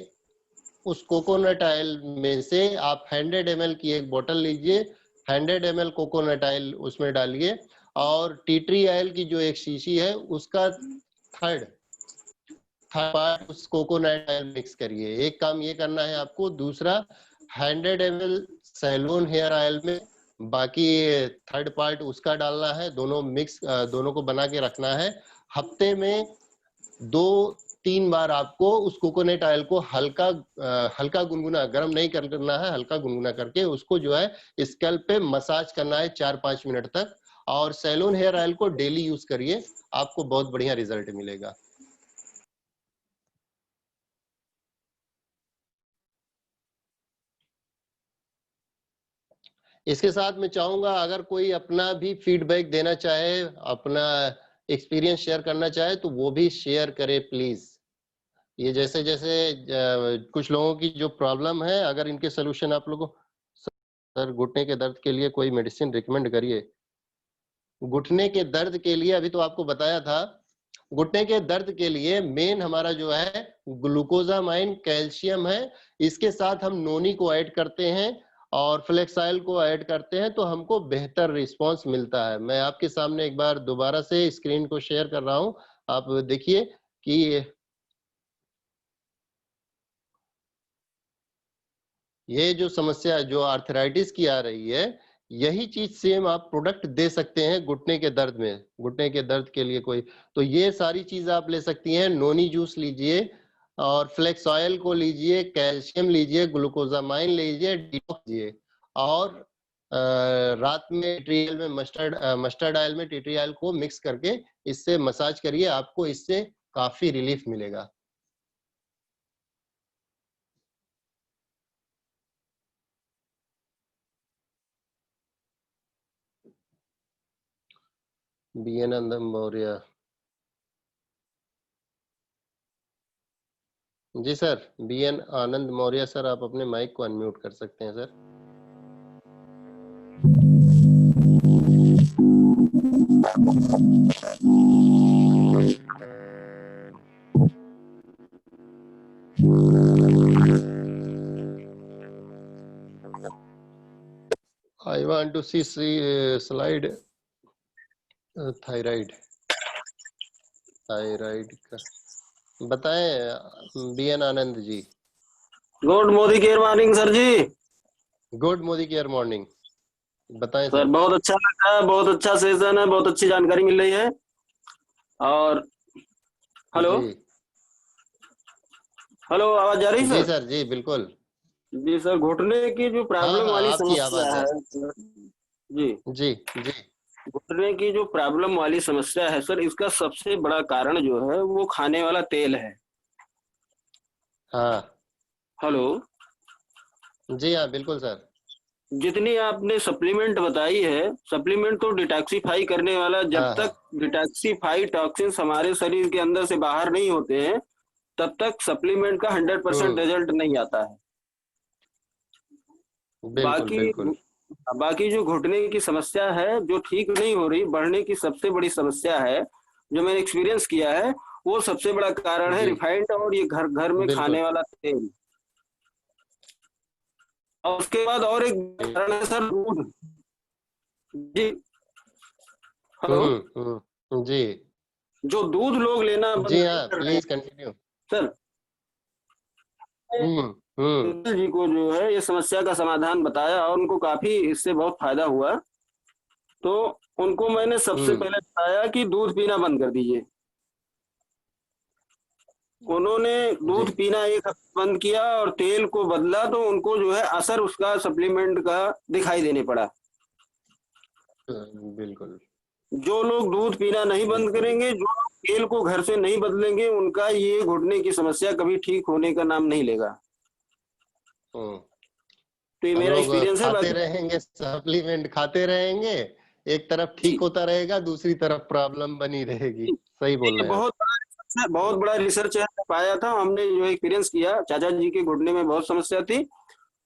उस कोकोनट ऑयल में से आप 100 ml की एक बोतल लीजिए, 100 ml कोकोनट ऑयल उसमें डालिए, और टी ट्री ऑयल की जो एक शीशी है उसका थर्ड पार्ट उस कोकोनट ऑयल मिक्स करिए। एक काम ये करना है आपको। दूसरा, 100 ml सैलून हेयर ऑयल में बाकी थर्ड पार्ट उसका डालना है, दोनों मिक्स, दोनों को बना के रखना है। हफ्ते में 2-3 बार आपको उस कोकोनट ऑयल को हल्का गुनगुना, गर्म नहीं करना है, हल्का गुनगुना करके उसको जो है स्कैल्प पे मसाज करना है 4-5 मिनट तक। और सैलून हेयर ऑयल को डेली यूज करिए, आपको बहुत बढ़िया रिजल्ट मिलेगा। इसके साथ मैं चाहूंगा, अगर कोई अपना भी फीडबैक देना चाहे, अपना एक्सपीरियंस शेयर करना चाहे, तो वो भी शेयर करे प्लीज। ये जैसे जैसे कुछ लोगों की जो प्रॉब्लम है, अगर इनके सोल्यूशन आप लोगों, सर घुटने के दर्द के लिए कोई मेडिसिन रिकमेंड करिए। घुटने के दर्द के लिए अभी तो आपको बताया था, घुटने के दर्द के लिए मेन हमारा जो है ग्लूकोजामाइन, कैल्शियम है, इसके साथ हम नोनी को ऐड करते हैं और फ्लेक्स ऑयल को ऐड करते हैं, तो हमको बेहतर रिस्पांस मिलता है। मैं आपके सामने एक बार दोबारा से स्क्रीन को शेयर कर रहा हूं, आप देखिए कि ये जो समस्या जो आर्थराइटिस की आ रही है, यही चीज सेम आप प्रोडक्ट दे सकते हैं घुटने के दर्द में, घुटने के दर्द के लिए कोई, तो ये सारी चीज आप ले सकती हैं। नोनी जूस लीजिए और फ्लेक्स ऑयल को लीजिए, कैल्शियम लीजिए, ग्लूकोजामाइन लीजिए, डिटॉक्स लीजिए, और रात में टीट्री में मस्टर्ड ऑयल में टीट्री ऑयल को मिक्स करके इससे मसाज करिए, आपको इससे काफी रिलीफ मिलेगा। BN Maurya ji sir, BN Anand Maurya sir, आप अपने माइक को अनम्यूट कर सकते हैं sir. I want to see slide thyroid का बताएं BN Anand ji. Good Modicare morning sir ji. Good Modicare morning, बताएं सर। बहुत अच्छा लगा, बहुत अच्छा सेशन है, बहुत अच्छी जानकारी मिल रही है। और हेलो हेलो, आवाज जा रही है जी सर? जी बिल्कुल जी सर। घुटने की जो प्रॉब्लम वाली समस्या है जी जी जी, घुटने की जो प्रॉब्लम वाली समस्या है सर, इसका सबसे बड़ा कारण जो है वो खाने वाला तेल है। हाँ हेलो जी, हाँ बिल्कुल सर। जितनी आपने सप्लीमेंट बताई है, सप्लीमेंट तो डिटॉक्सिफाई करने वाला, जब हाँ, तक डिटॉक्सिफाई टॉक्सिन्स हमारे शरीर के अंदर से बाहर नहीं होते हैं तब तक सप्लीमेंट का 100% रिजल्ट नहीं आता है। बिल्कुल बिल्कुल। बाकी जो घुटने की समस्या है जो ठीक नहीं हो रही, बढ़ने की सबसे बड़ी समस्या है जो मैंने एक्सपीरियंस किया है, वो सबसे बड़ा कारण है जी रिफाइंड और ये घर घर में बिल्कुल। खाने वाला तेल। और उसके बाद और एक कारण है सर, दूध। जी हेलो। जी जो दूध लोग लेना बंद जी नहीं हाँ, कर रहे हैं प्लीज कंटिन्यू। सर, हम्म। जी को जो है ये समस्या का समाधान बताया और उनको काफी इससे बहुत फायदा हुआ। तो उनको मैंने सबसे हम्म। पहले बताया कि दूध पीना बंद कर दीजिए। उन्होंने जी दूध पीना एक हफ्ता बंद किया और तेल को बदला, तो उनको जो है असर उसका सप्लीमेंट का दिखाई देने पड़ा। बिल्कुल जो लोग दूध पीना नहीं बंद बिल्कुल। करेंगे, जो लोग तेल को घर से नहीं बदलेंगे, उनका ये घुटने की समस्या कभी ठीक होने का नाम नहीं लेगा। हम्म। तो ये हम मेरा लोग एक्सपीरियंस है। खाते बाकी रहेंगे, सप्लीमेंट खाते रहेंगे, एक तरफ जी, ठीक होता रहेगा, दूसरी तरफ प्रॉब्लम बनी रहेगी। सही बोल ये रहे हैं आप। बहुत बड़ा रिसर्च है, बहुत बड़ा रिसर्च है, पाया था हमने जो एक्सपीरियंस किया। चाचा जी के घुटने में बहुत समस्या थी,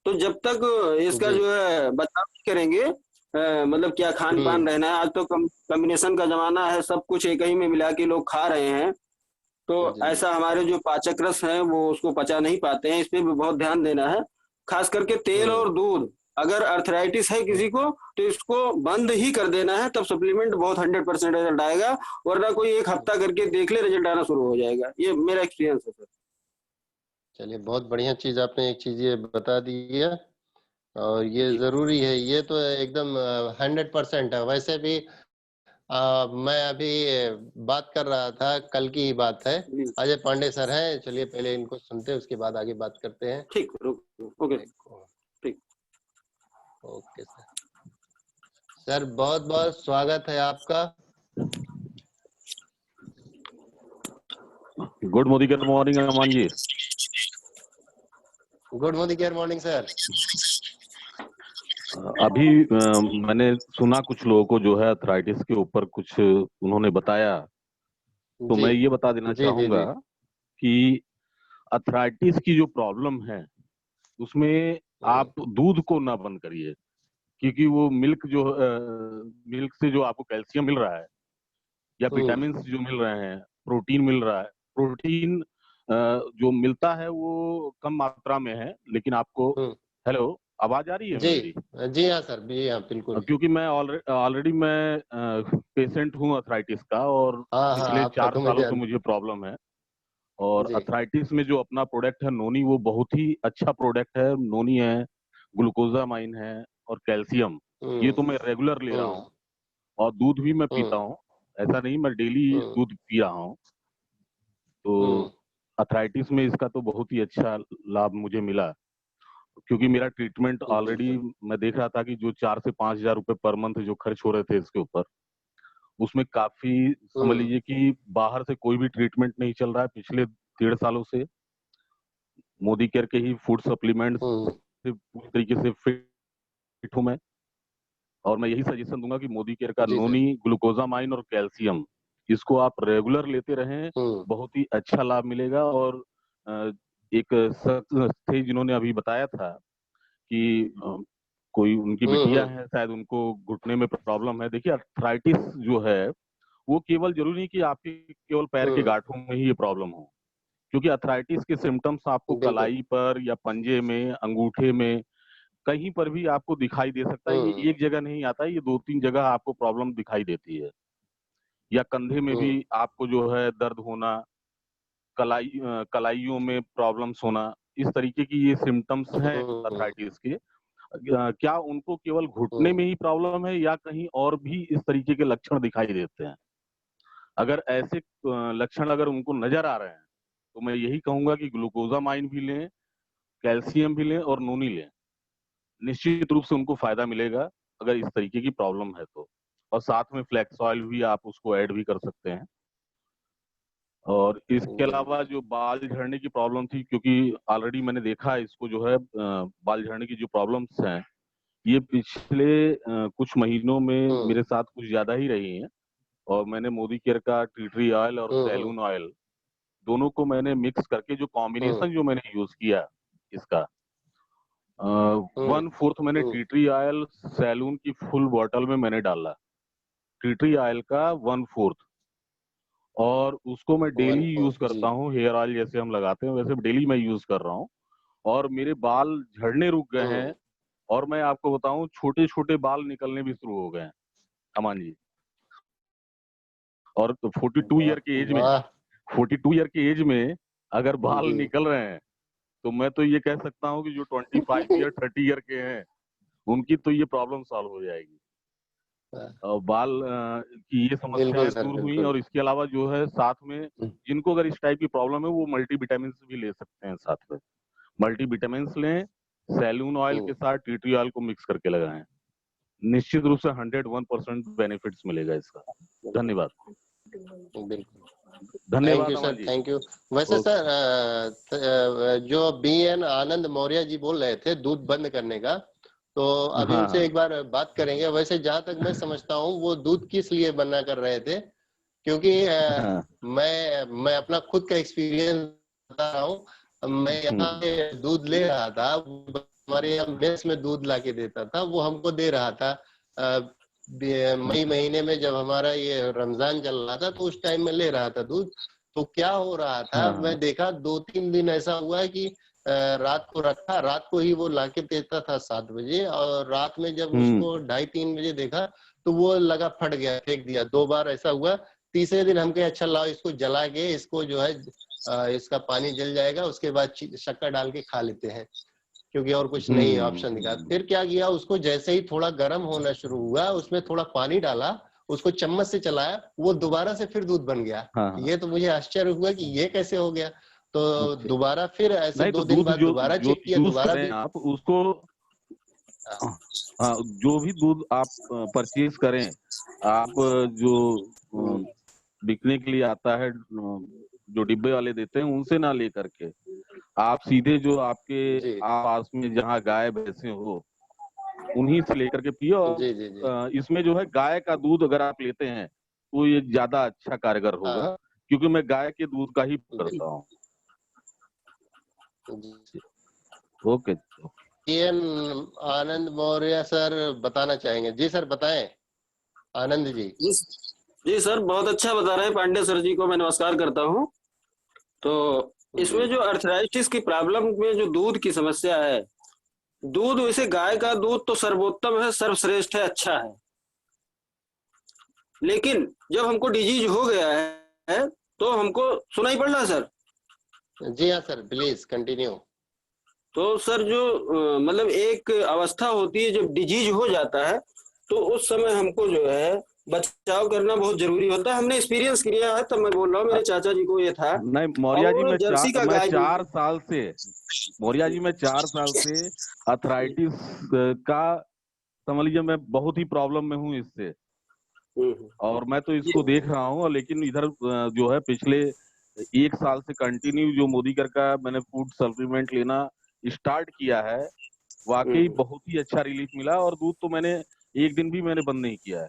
तो जब तक इसका जी। जो है बचाव नहीं करेंगे, मतलब क्या खान हम्म। पान रहना है, आज तो कॉम्बिनेशन का जमाना है, सब कुछ एक ही में मिला के लोग खा रहे हैं। तो जी ऐसा हमारे जो पाचक रस हैं वो उसको पचा नहीं पाते हैं, इस पे भी बहुत ध्यान देना है। खास करके तेल हम्म। और दूध, अगर अर्थराइटिस है किसी को तो इसको बंद ही कर देना है, तब सप्लीमेंट बहुत 100% रिजल्ट आएगा। वरना कोई एक हफ्ता करके देख ले, रिजल्ट आना शुरू हो जाएगा। ये मेरा एक्सपीरियंस है सर। चलिए, बहुत बढ़िया चीज आपने एक चीज ये बता दी है, और ये जी जरूरी है, ये तो एकदम 100% है। वैसे भी मैं अभी बात कर रहा था, कल की ही बात है। जी, अजय पांडे सर हैं, चलिए पहले इनको सुनते हैं, उसके बाद आगे बात करते हैं। ठीक, ओके, देखो, ठीक। Okay sir. सर बहुत बहुत स्वागत है आपका। Good morning Aman ji. Good morning sir. अभी मैंने सुना कुछ लोगों को जो है अर्थराइटिस के ऊपर कुछ उन्होंने बताया, तो जी मैं ये बता देना जी जी चाहूंगा जी कि अर्थराइटिस की जो प्रॉब्लम है उसमें आप दूध को ना बंद करिए, क्योंकि वो मिल्क से जो आपको कैल्शियम मिल रहा है या हम्म विटामिन जो मिल रहे हैं, प्रोटीन मिल रहा है, प्रोटीन जो मिलता है वो कम मात्रा में है, लेकिन आपको, हम्म। हेलो, आवाज आ रही है जी मेरी? जी हाँ सर, जी हाँ बिल्कुल। क्योंकि मैं ऑलरेडी मैं पेशेंट हूँ अर्थराइटिस का, और हाँ हाँ, पिछले आपका 4 तो मैं सालों से जान। मुझे प्रॉब्लम है। और जी। अर्थराइटिस में जो अपना प्रोडक्ट है नोनी, वो बहुत ही अच्छा प्रोडक्ट है। नोनी है, ग्लूकोजामाइन है और कैल्शियम, ये हम्म तो मैं रेगुलर ले रहा हम्म हूँ। और दूध भी मैं पीता हम्म हूँ, ऐसा नहीं मैं डेली हम्म दूध पी रहा हूँ। तो हम्म अर्थराइटिस में इसका तो बहुत ही अच्छा लाभ मुझे मिला, क्योंकि मेरा ट्रीटमेंट ऑलरेडी, बिल्कुल। मैं देख रहा था कि जो 4 से 5 हजार रुपए पर मंथ जो खर्च हो रहे थे इसके ऊपर, उसमें काफी, समझ हम्म लीजिए कि बाहर से कोई भी ट्रीटमेंट नहीं चल रहा है पिछले 1.5 सालों से। मोदी केयर के ही फूड सप्लीमेंट्स हम्म से पूरी तरीके से फिट हूं मैं। और मैं यही सजेशन दूंगा कि मोदी केयर का जी सर। नोनी, ग्लूकोजामाइन और कैल्शियम, इसको आप रेगुलर लेते रहें, हम्म बहुत ही अच्छा लाभ मिलेगा। और अ, एक शख्स थे जिन्होंने अभी बताया था कि कोई उनकी बिटिया हम्म है, शायद उनको घुटने में प्रॉब्लम है। देखिए, अर्थराइटिस जो है वो केवल जरूरी नहीं कि आपके केवल पैर के हम्म गांठों में ही ये प्रॉब्लम हो, क्योंकि अर्थराइटिस के सिम्टम्स आपको बिल्कुल। कलाई पर या पंजे में, अंगूठे में, कहीं पर भी आपको दिखाई दे सकता है। ये हम्म एक जगह नहीं आता है, ये 2-3 जगह आपको प्रॉब्लम दिखाई देती है। या कंधे में भी हम्म आपको जो है दर्द होना, कलाइयों में प्रॉब्लम्स होना, इस तरीके की ये सिम्टम्स हैं हम्म अर्थराइटिस के। क्या उनको केवल घुटने हम्म में ही प्रॉब्लम है या कहीं और भी इस तरीके के लक्षण दिखाई देते हैं? अगर ऐसे लक्षण अगर उनको नजर आ रहे हैं, तो मैं यही कहूंगा कि ग्लूकोजामाइन भी लें, कैल्शियम भी लें और नोनी लें। निश्चित रूप से उनको फायदा मिलेगा अगर इस तरीके की प्रॉब्लम है तो। और साथ में फ्लैक्स ऑयल भी आप उसको ऐड भी कर सकते हैं। और इसके अलावा बिल्कुल। जो बाल झड़ने की प्रॉब्लम थी, क्योंकि ऑलरेडी मैंने देखा है इसको जो है, बाल झड़ने की जो प्रॉब्लम्स हैं ये पिछले कुछ महीनों में हम्म मेरे साथ कुछ ज्यादा ही रही हैं। और मैंने मोदी केयर का टी ट्री ऑयल और सैलून ऑयल दोनों को मैंने मिक्स करके जो कॉम्बिनेशन जो मैंने यूज किया इसका 1/4 मैंने टी ट्री ऑयल सैलून की फुल बॉटल में मैंने डाला, टी ट्री ऑयल का 1/4, और उसको मैं डेली यूज करता हूँ। हेयर ऑयल जैसे हम लगाते हैं वैसे डेली मैं यूज कर रहा हूँ, और मेरे बाल झड़ने रुक गए हैं, और मैं आपको बताऊं छोटे छोटे बाल निकलने भी शुरू हो गए हैं अमान जी। और 42 ईयर के एज में 42 ईयर के एज में अगर बाल निकल रहे हैं तो मैं तो ये कह सकता हूँ कि जो 25 ईयर 30 ईयर के हैं उनकी तो ये प्रॉब्लम सॉल्व हो जाएगी। और बाल की ये समस्याएं दूर हुई, और इसके अलावा जो है साथ में जिनको अगर इस टाइप की प्रॉब्लम है वो मल्टीविटामिन भी ले सकते हैं साथ में। मल्टीविटामिन लें, सैलून ऑयल के साथ टी ट्री ऑयल को मिक्स करके लगाएं, निश्चित रूप से 101% बेनिफिट्स मिलेगा इसका। धन्यवाद। बिल्कुल, धन्यवाद thank you sir, thank you. वैसे सर जो BN आनंद मौर्य जी बोल रहे थे दूध बंद करने का, तो अभी उनसे एक बार बात करेंगे। वैसे जहां तक मैं समझता हूँ वो दूध किस लिए बंद कर रहे थे, क्योंकि मैं अपना खुद का एक्सपीरियंस बता रहा हूँ। मैं यहाँ पे दूध ले रहा था, हमारे यहाँ मेस में दूध ला के देता था, वो हमको दे रहा था मई महीने में जब हमारा ये रमजान चल रहा था तो उस टाइम में ले रहा था दूध। तो क्या हो रहा था, मैं देखा 2-3 दिन ऐसा हुआ कि रात को रखा, रात को ही वो लाके देता था 7 बजे, और रात में जब उसको 2:30-3 बजे देखा तो वो लगा फट गया, फेंक दिया। 2 बार ऐसा हुआ। तीसरे दिन हम कहे अच्छा लाओ इसको जला के, इसको जो है इसका पानी जल जाएगा, उसके बाद शक्कर डाल के खा लेते हैं, क्योंकि और कुछ नहीं ऑप्शन दिखा। फिर क्या किया, उसको जैसे ही थोड़ा गर्म होना शुरू हुआ उसमें थोड़ा पानी डाला, उसको चम्मच से चलाया, वो दोबारा से फिर दूध बन गया। ये तो मुझे आश्चर्य हुआ कि ये कैसे हो गया। तो दोबारा फिर ऐसे 2 दिन बाद दोबारा चेक किया, दोबारा भी आप उसको जो भी दूध आप परचेज करें, आप जो बिकने के लिए आता है जो डिब्बे वाले देते हैं उनसे ना ले करके आप सीधे जो आपके आस में जहाँ गाय भैंसे हो उन्हीं से लेकर के पियो। इसमें जो है गाय का दूध अगर आप लेते हैं तो ये ज्यादा अच्छा कारगर होगा, क्योंकि मैं गाय के दूध का ही करता हूँ। ओके। आनंद मौर्य सर बताना चाहेंगे। जी सर बताएं आनंद जी। जी सर बहुत अच्छा बता रहे हैं। पांडे सर जी को मैं नमस्कार करता हूँ। तो इसमें जो अर्थराइटिस की प्रॉब्लम में जो दूध की समस्या है, दूध वैसे गाय का दूध तो सर्वोत्तम है, सर्वश्रेष्ठ है, अच्छा है, लेकिन जब हमको डिजीज हो गया है तो हमको सुनाई पड़ रहा है सर? जी हाँ सर, प्लीज कंटिन्यू। तो सर जो मतलब एक अवस्था होती है जब डिजीज हो जाता है तो उस समय हमको जो है बचाव करना बहुत जरूरी होता है। हमने एक्सपीरियंस किया है, तब मैं बोल रहा हूँ, मेरे चाचा जी को ये था। नहीं मौर्य जी, मैं 4 साल से मौर्य जी मैं 4 साल से अर्थराइटिस का समझ लीजिए मैं बहुत ही प्रॉब्लम में हूँ इससे, और मैं तो इसको देख रहा हूँ। लेकिन इधर जो है पिछले 1 साल से कंटिन्यू जो मोदी कर का मैंने फूड सप्लीमेंट लेना स्टार्ट किया है, वाकई बहुत ही अच्छा रिलीफ मिला। और दूध तो मैंने एक दिन भी मैंने बंद नहीं किया है।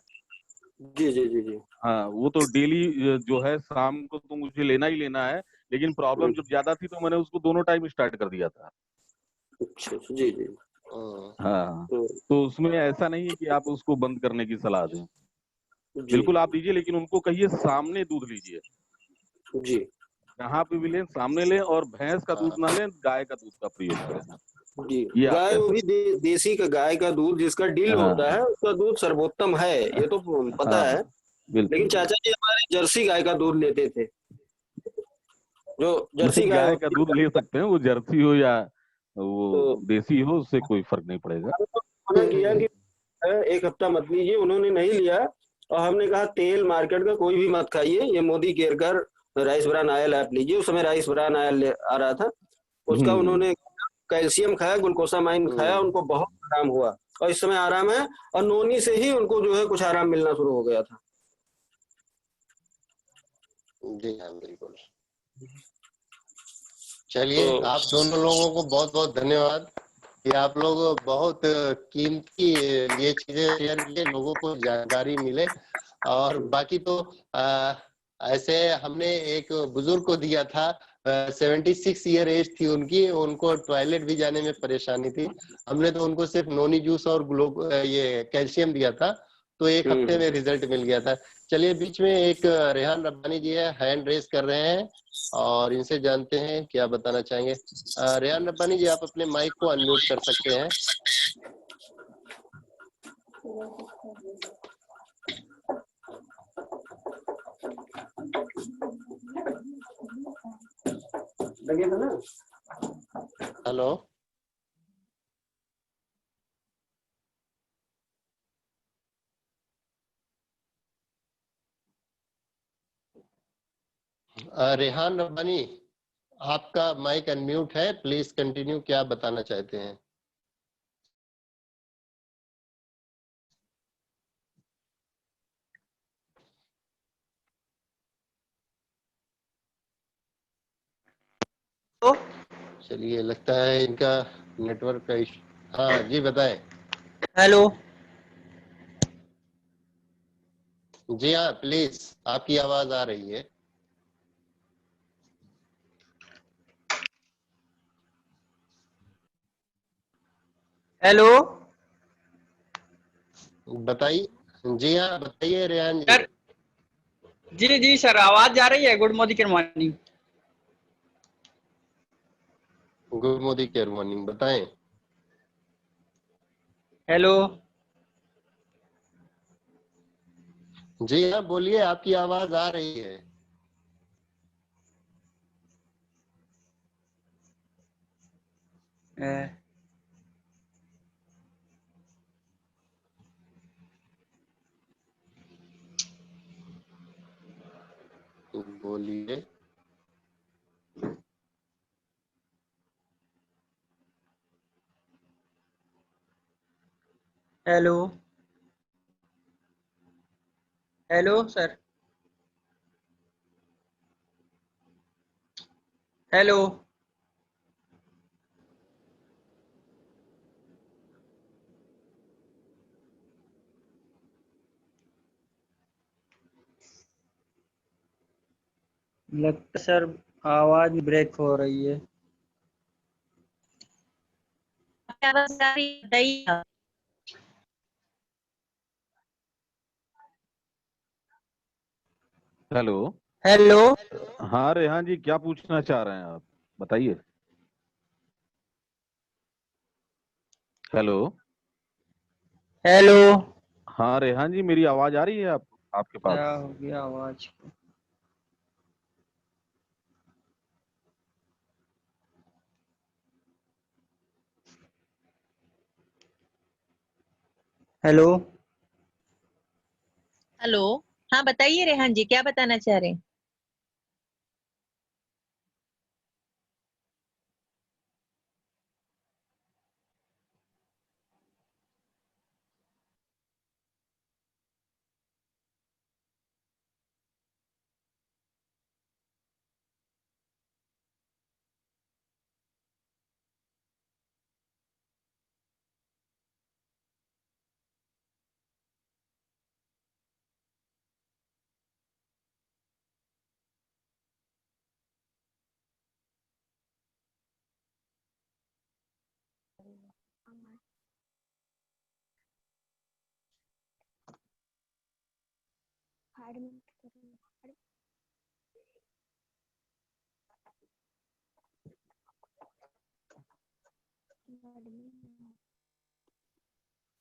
जी जी जी जी। हाँ, वो तो डेली जो है शाम को तो मुझे लेना ही लेना है, लेकिन प्रॉब्लम जब ज्यादा थी तो मैंने उसको दोनों टाइम स्टार्ट कर दिया था। अच्छा जी जी। हाँ, तो उसमें ऐसा नहीं है कि आप उसको बंद करने की सलाह दें। बिल्कुल आप दीजिए, लेकिन उनको कहिए सामने दूध लीजिए। जी, जहाँ पे भी लें सामने लें, और भैंस का दूध ना लें, गाय का दूध का प्रयोग करें। जी, गाय वो भी देसी का गाय का दूध जिसका डील होता है उसका दूध सर्वोत्तम है, ये तो पता है। लेकिन चाचा जी हमारे जर्सी गाय का दूध लेते थे। जो जर्सी गाय का दूध ले सकते हैं, वो जर्सी हो या वो देसी हो, उससे कोई फर्क नहीं पड़ेगा। मना किया कि 1 हफ्ता मत लीजिए, उन्होंने नहीं लिया, और हमने कहा तेल मार्केट का कोई भी मत खाइए, ये मोदी केयर कर राइस ब्रान ऑयल आप लीजिए। उस समय राइस ब्रान ऑयल आ रहा था, उसका उन्होंने कैल्शियम खाया, ग्लूकोसामाइन खाया, उनको बहुत आराम हुआ, और इस समय आराम है। और नोनी से ही उनको जो है कुछ आराम मिलना शुरू हो गया था। जी हाँ बिल्कुल। चलिए आप दोनों लोगों को बहुत बहुत धन्यवाद कि आप लोग बहुत कीमती ये चीजें शेयर किए, लोगों को जानकारी मिले। और बाकी तो ऐसे हमने एक बुजुर्ग को दिया था, 76 ईयर एज थी उनकी, उनको टॉयलेट भी जाने में परेशानी थी। हमने तो उनको सिर्फ नोनी जूस और ये कैल्शियम दिया था, तो एक हफ्ते में रिजल्ट मिल गया था। चलिए, बीच में एक रेहान रब्बानी जी है, हैंड रेस कर रहे हैं, और इनसे जानते हैं क्या बताना चाहेंगे। रेहान रब्बानी जी, आप अपने माइक को अनम्यूट कर सकते हैं। हेलो, रेहान रब्बानी, आपका माइक अनम्यूट है, प्लीज कंटिन्यू, क्या बताना चाहते हैं। चलिए, लगता है इनका नेटवर्क का इशू। हाँ जी, बताएं। हेलो जी हाँ, प्लीज, आपकी आवाज आ रही है। हेलो बताइए। जी हाँ, बताइए रेहान जी। सर। जी सर, आवाज जा रही है। Good morning. Good Modicare morning, बताएं। हेलो जी हाँ, बोलिए, आपकी आवाज आ रही है। बोलिए। Hello hello sir. हेलो लगता सर आवाज ब्रेक हो रही है। हेलो। हेलो हाँ रेहान जी, क्या पूछना चाह रहे हैं आप, बताइए। हेलो। हेलो हाँ रेहान जी, मेरी आवाज आ रही है आपके पास? क्या हो गया आवाज को? Hello hello. हाँ, बताइए रेहान जी, क्या बताना चाह रहे हैं।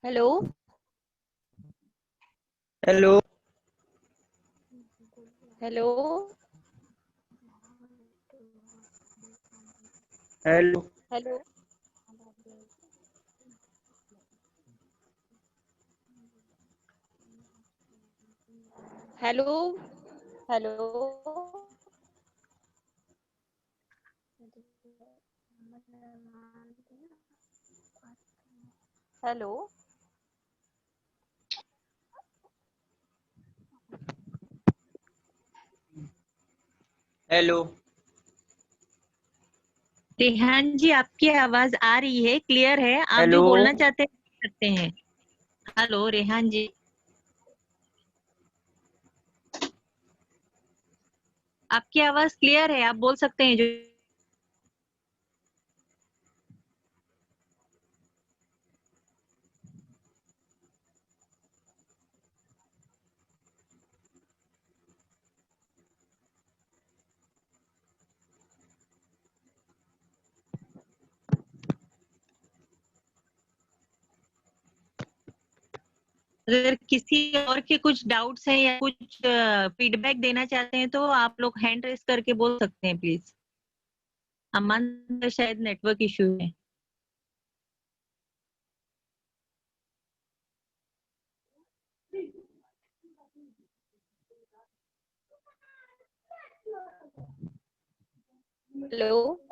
Hello. Hello hello. Hello hello. Hello. Hello. Hello. Hello Rehan ji, आपकी आवाज आ रही है, क्लियर है। आप जो हेलो बोलना चाहते हैं सकते हैं। हेलो रेहान जी। आपकी आवाज क्लियर है, आप बोल सकते हैं। जो अगर किसी और के कुछ डाउट्स हैं या कुछ फीडबैक देना चाहते हैं तो आप लोग हैंड रेस करके बोल सकते हैं प्लीज। अमन का शायद नेटवर्क इशू है। Hello,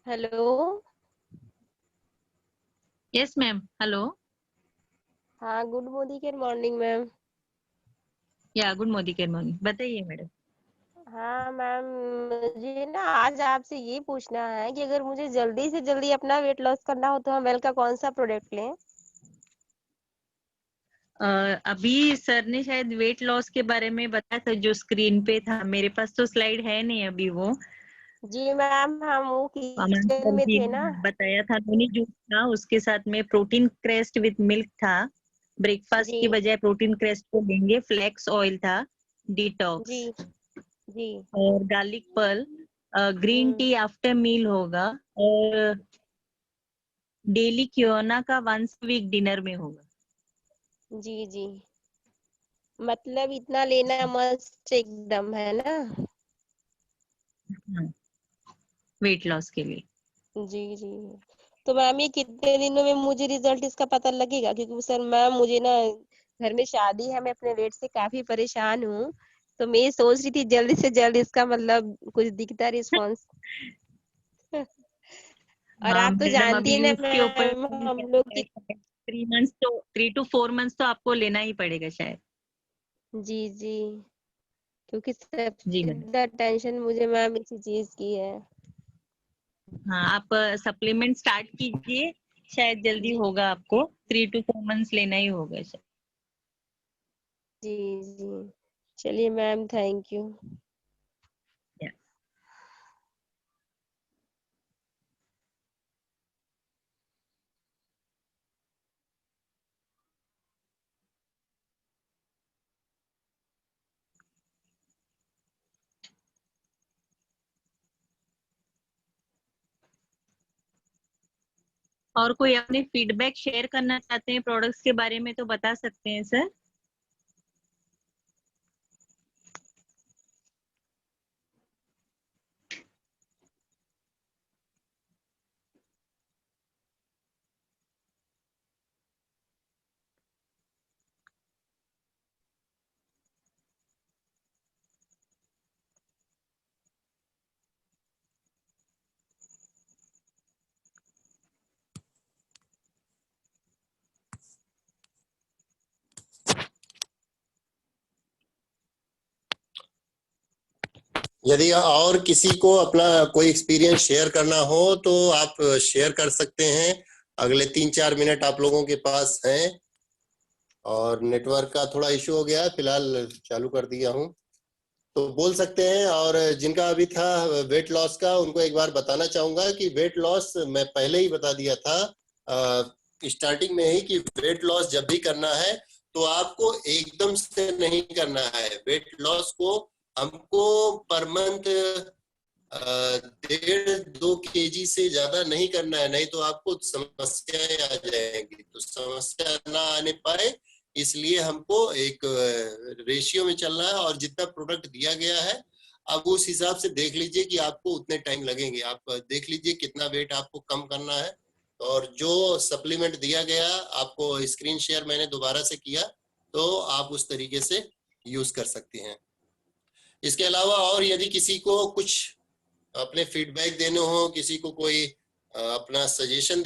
hello. Yes ma'am, hello. हाँ, गुड मॉर्निंग मैम। या गुड मॉर्निंग, बताइए मैडम। हाँ मैम, मुझे ना आज आपसे ये पूछना है कि अगर मुझे जल्दी से जल्दी अपना वेट लॉस करना हो तो हम वेल का कौन सा प्रोडक्ट लें? अभी सर ने शायद वेट लॉस के बारे में बताया था, जो स्क्रीन पे था। मेरे पास तो स्लाइड है नहीं अभी वो। जी मैम, हम वो अमन किचन सर में जी थे ने ना। बताया था, नोनी जूस था, उसके साथ में प्रोटीन क्रेस्ट विद मिल्क था। ब्रेकफास्ट जी की बजाय प्रोटीन क्रेस्ट को लेंगे। फ्लैक्स ऑयल था, डिटॉक्स। जी जी। और garlic pearl, green tea after meal होगा। और डेली क्योना का वंस वीक डिनर में होगा। जी जी, मतलब इतना लेना मस्त एकदम है ना? वेट लॉस के लिए। जी जी। तो मैम ये कितने दिनों में मुझे रिजल्ट इसका पता लगेगा? क्योंकि सर मैम मुझे ना घर में शादी है, मैं अपने वेट से काफी परेशान हूँ। तो मैं ये सोच रही थी जल्दी से जल्द इसका मतलब कुछ दिखता रिस्पॉन्स। और हाँ आप तो मैडम, जानती अभी है ना उसके ऊपर मैम, हम लोग की। 3 मंथ्स तो 3 to 4 मंथ्स तो आपको लेना ही पड़ेगा शायद। जी जी, क्योंकि जी सबसे मैडम। ज्यादा टेंशन मुझे मैम इसी चीज की है। हाँ, आप सप्लीमेंट स्टार्ट कीजिए, शायद जल्दी जी होगा आपको। 3 to 4 मंथ्स लेना ही होगा शायद। जी जी, चलिए मैम, थैंक यू। Yeah. और कोई अपने फीडबैक शेयर करना चाहते हैं प्रोडक्ट्स के बारे में तो बता सकते हैं सर। यदि और किसी को अपना कोई एक्सपीरियंस शेयर करना हो तो आप शेयर कर सकते हैं। अगले 3-4 मिनट आप लोगों के पास हैं। और नेटवर्क का थोड़ा इशू हो गया, फिलहाल चालू कर दिया हूं तो बोल सकते हैं। और जिनका अभी था वेट लॉस का, उनको एक बार बताना चाहूंगा कि वेट लॉस मैं पहले ही बता दिया था स्टार्टिंग में ही कि वेट लॉस जब भी करना है तो आपको एकदम से नहीं करना है। वेट लॉस को हमको पर मंथ 1.5-2 kg से ज्यादा नहीं करना है, नहीं तो आपको समस्याएं आ जाएंगी। तो समस्या ना आने पाए इसलिए हमको एक रेशियो में चलना है। और जितना प्रोडक्ट दिया गया है अब उस हिसाब से देख लीजिए कि आपको उतने टाइम लगेंगे। आप देख लीजिए कितना वेट आपको कम करना है। और जो सप्लीमेंट दिया गया आपको स्क्रीन शेयर मैंने दोबारा से किया, तो आप उस तरीके से यूज कर सकती हैं। इसके अलावा और यदि किसी को कुछ अपने फीडबैक देने हो, किसी को कोई अपना सजेशन